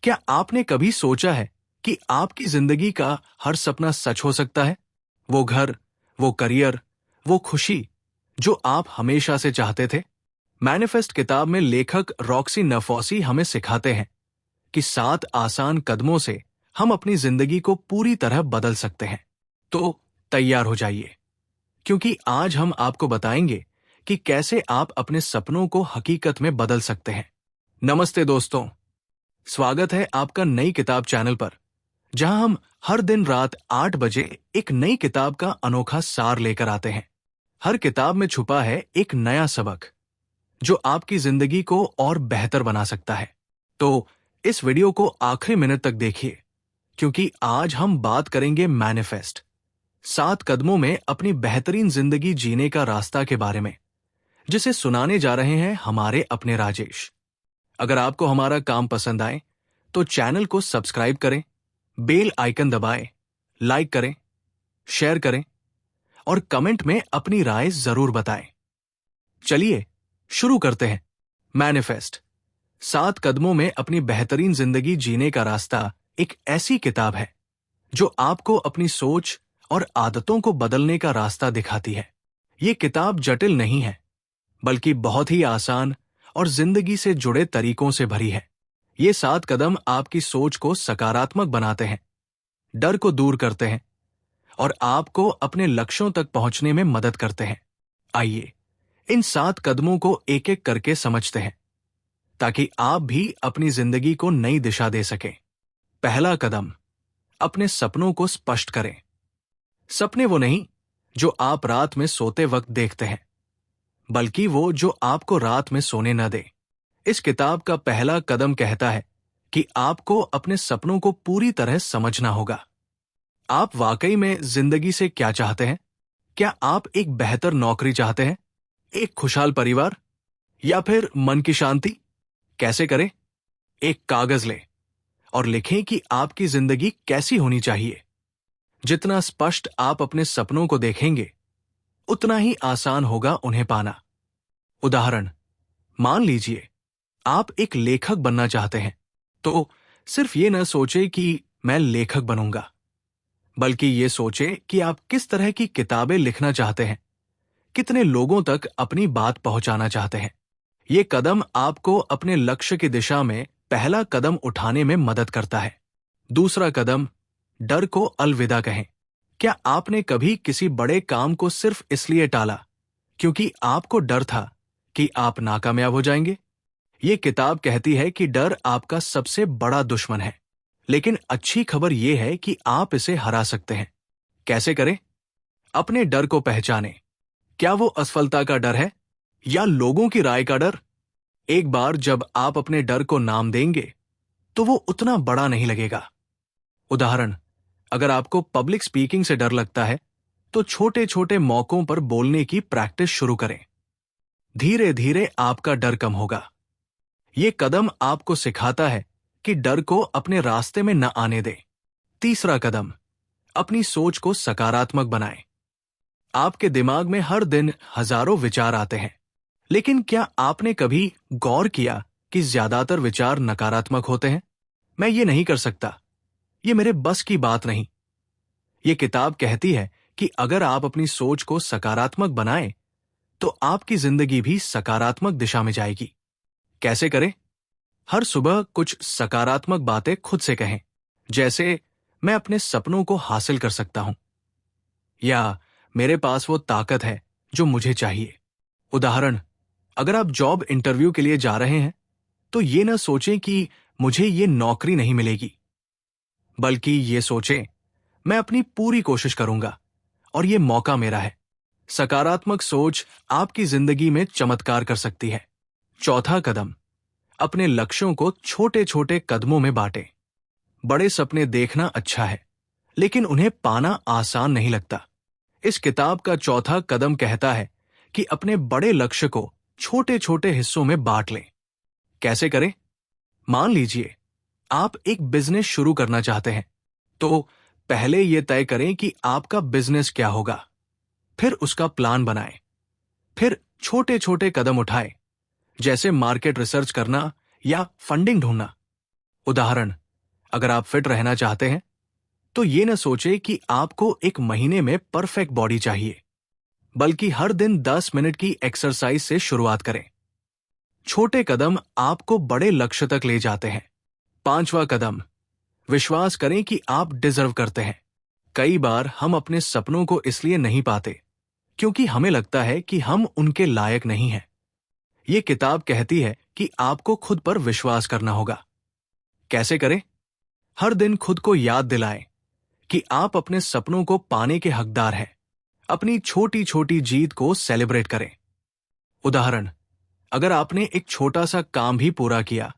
क्या आपने कभी सोचा है कि आपकी जिंदगी का हर सपना सच हो सकता है? वो घर, वो करियर, वो खुशी जो आप हमेशा से चाहते थे। मैनिफेस्ट किताब में लेखक रॉक्सी नफौसी हमें सिखाते हैं कि 7 आसान कदमों से हम अपनी जिंदगी को पूरी तरह बदल सकते हैं। तो तैयार हो जाइए, क्योंकि आज हम आपको बताएंगे कि कैसे आप अपने सपनों को हकीकत में बदल सकते हैं। नमस्ते दोस्तों, स्वागत है आपका नई किताब चैनल पर, जहां हम हर दिन रात 8 बजे एक नई किताब का अनोखा सार लेकर आते हैं। हर किताब में छुपा है एक नया सबक जो आपकी जिंदगी को और बेहतर बना सकता है। तो इस वीडियो को आखिरी मिनट तक देखिए, क्योंकि आज हम बात करेंगे मैनिफेस्ट 7 कदमों में अपनी बेहतरीन जिंदगी जीने का रास्ता के बारे में, जिसे सुनाने जा रहे हैं हमारे अपने राजेश। अगर आपको हमारा काम पसंद आए तो चैनल को सब्सक्राइब करें, बेल आइकन दबाएं, लाइक करें, शेयर करें और कमेंट में अपनी राय जरूर बताएं। चलिए शुरू करते हैं। मैनिफेस्ट 7 कदमों में अपनी बेहतरीन जिंदगी जीने का रास्ता एक ऐसी किताब है जो आपको अपनी सोच और आदतों को बदलने का रास्ता दिखाती है। ये किताब जटिल नहीं है, बल्कि बहुत ही आसान और जिंदगी से जुड़े तरीकों से भरी है। ये 7 कदम आपकी सोच को सकारात्मक बनाते हैं, डर को दूर करते हैं और आपको अपने लक्ष्यों तक पहुंचने में मदद करते हैं। आइए इन 7 कदमों को एक एक करके समझते हैं, ताकि आप भी अपनी जिंदगी को नई दिशा दे सकें। पहला कदम, अपने सपनों को स्पष्ट करें। सपने वो नहीं जो आप रात में सोते वक्त देखते हैं, बल्कि वो जो आपको रात में सोने न दे। इस किताब का पहला कदम कहता है कि आपको अपने सपनों को पूरी तरह समझना होगा। आप वाकई में जिंदगी से क्या चाहते हैं? क्या आप एक बेहतर नौकरी चाहते हैं, एक खुशहाल परिवार, या फिर मन की शांति? कैसे करें? एक कागज लें और लिखें कि आपकी जिंदगी कैसी होनी चाहिए। जितना स्पष्ट आप अपने सपनों को देखेंगे, उतना ही आसान होगा उन्हें पाना। उदाहरण, मान लीजिए आप एक लेखक बनना चाहते हैं, तो सिर्फ ये न सोचे कि मैं लेखक बनूंगा, बल्कि ये सोचे कि आप किस तरह की किताबें लिखना चाहते हैं, कितने लोगों तक अपनी बात पहुंचाना चाहते हैं। ये कदम आपको अपने लक्ष्य की दिशा में पहला कदम उठाने में मदद करता है। दूसरा कदम, डर को अलविदा कहें। क्या आपने कभी किसी बड़े काम को सिर्फ इसलिए टाला क्योंकि आपको डर था कि आप नाकामयाब हो जाएंगे? ये किताब कहती है कि डर आपका सबसे बड़ा दुश्मन है, लेकिन अच्छी खबर यह है कि आप इसे हरा सकते हैं। कैसे करें? अपने डर को पहचानें। क्या वो असफलता का डर है या लोगों की राय का डर? एक बार जब आप अपने डर को नाम देंगे, तो वो उतना बड़ा नहीं लगेगा। उदाहरण, अगर आपको पब्लिक स्पीकिंग से डर लगता है, तो छोटे छोटे मौकों पर बोलने की प्रैक्टिस शुरू करें। धीरे धीरे आपका डर कम होगा। ये कदम आपको सिखाता है कि डर को अपने रास्ते में न आने दें। तीसरा कदम, अपनी सोच को सकारात्मक बनाएं। आपके दिमाग में हर दिन हजारों विचार आते हैं, लेकिन क्या आपने कभी गौर किया कि ज्यादातर विचार नकारात्मक होते हैं? मैं ये नहीं कर सकता, ये मेरे बस की बात नहीं। ये किताब कहती है कि अगर आप अपनी सोच को सकारात्मक बनाएं, तो आपकी जिंदगी भी सकारात्मक दिशा में जाएगी। कैसे करें? हर सुबह कुछ सकारात्मक बातें खुद से कहें, जैसे मैं अपने सपनों को हासिल कर सकता हूं, या मेरे पास वो ताकत है जो मुझे चाहिए। उदाहरण, अगर आप जॉब इंटरव्यू के लिए जा रहे हैं, तो ये न सोचें कि मुझे ये नौकरी नहीं मिलेगी, बल्कि ये सोचें मैं अपनी पूरी कोशिश करूंगा और ये मौका मेरा है। सकारात्मक सोच आपकी जिंदगी में चमत्कार कर सकती है। चौथा कदम, अपने लक्ष्यों को छोटे छोटे कदमों में बांटें। बड़े सपने देखना अच्छा है, लेकिन उन्हें पाना आसान नहीं लगता। इस किताब का चौथा कदम कहता है कि अपने बड़े लक्ष्य को छोटे छोटे हिस्सों में बांट लें। कैसे करें? मान लीजिए आप एक बिजनेस शुरू करना चाहते हैं, तो पहले यह तय करें कि आपका बिजनेस क्या होगा, फिर उसका प्लान बनाएं, फिर छोटे छोटे कदम उठाएं, जैसे मार्केट रिसर्च करना या फंडिंग ढूंढना। उदाहरण, अगर आप फिट रहना चाहते हैं तो ये न सोचे कि आपको एक महीने में परफेक्ट बॉडी चाहिए, बल्कि हर दिन 10 मिनट की एक्सरसाइज से शुरुआत करें। छोटे कदम आपको बड़े लक्ष्य तक ले जाते हैं। 5वां कदम, विश्वास करें कि आप डिजर्व करते हैं। कई बार हम अपने सपनों को इसलिए नहीं पाते क्योंकि हमें लगता है कि हम उनके लायक नहीं हैं। ये किताब कहती है कि आपको खुद पर विश्वास करना होगा। कैसे करें? हर दिन खुद को याद दिलाएं कि आप अपने सपनों को पाने के हकदार हैं। अपनी छोटी छोटी जीत को सेलिब्रेट करें। उदाहरण, अगर आपने एक छोटा सा काम भी पूरा किया,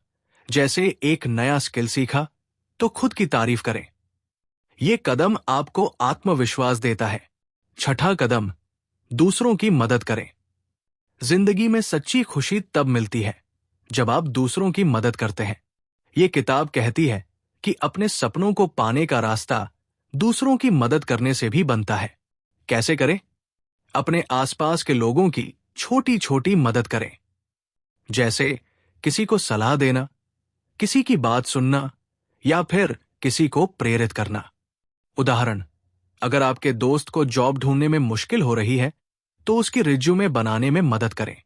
जैसे एक नया स्किल सीखा, तो खुद की तारीफ करें। यह कदम आपको आत्मविश्वास देता है। 6वां कदम, दूसरों की मदद करें। जिंदगी में सच्ची खुशी तब मिलती है जब आप दूसरों की मदद करते हैं। यह किताब कहती है कि अपने सपनों को पाने का रास्ता दूसरों की मदद करने से भी बनता है। कैसे करें? अपने आसपास के लोगों की छोटी छोटी मदद करें, जैसे किसी को सलाह देना, किसी की बात सुनना या फिर किसी को प्रेरित करना। उदाहरण, अगर आपके दोस्त को जॉब ढूंढने में मुश्किल हो रही है तो उसकी रिज्यूमे बनाने में मदद करें।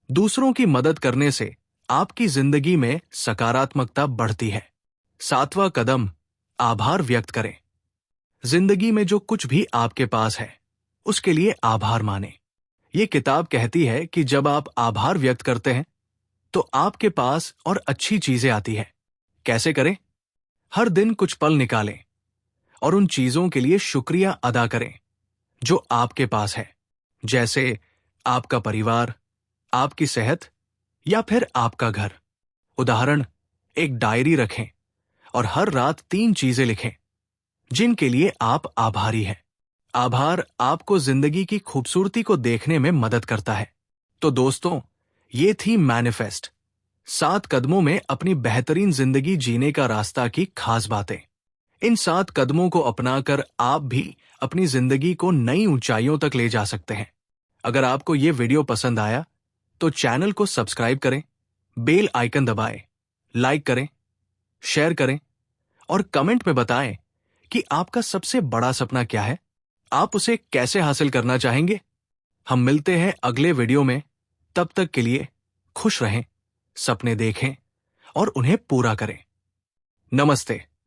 दूसरों की मदद करने से आपकी जिंदगी में सकारात्मकता बढ़ती है। 7वां कदम, आभार व्यक्त करें। जिंदगी में जो कुछ भी आपके पास है उसके लिए आभार मानें। यह किताब कहती है कि जब आप आभार व्यक्त करते हैं तो आपके पास और अच्छी चीजें आती है। कैसे करें? हर दिन कुछ पल निकालें और उन चीजों के लिए शुक्रिया अदा करें जो आपके पास है, जैसे आपका परिवार, आपकी सेहत या फिर आपका घर। उदाहरण, एक डायरी रखें और हर रात 3 चीजें लिखें जिनके लिए आप आभारी हैं। आभार आपको जिंदगी की खूबसूरती को देखने में मदद करता है। तो दोस्तों, ये थी मैनिफेस्ट, 7 कदमों में अपनी बेहतरीन जिंदगी जीने का रास्ता की खास बातें। इन 7 कदमों को अपनाकर आप भी अपनी जिंदगी को नई ऊंचाइयों तक ले जा सकते हैं। अगर आपको ये वीडियो पसंद आया तो चैनल को सब्सक्राइब करें, बेल आइकन दबाएं, लाइक करें, शेयर करें और कमेंट में बताएं कि आपका सबसे बड़ा सपना क्या है। आप उसे कैसे हासिल करना चाहेंगे? हम मिलते हैं अगले वीडियो में। तब तक के लिए खुश रहें, सपने देखें और उन्हें पूरा करें। नमस्ते।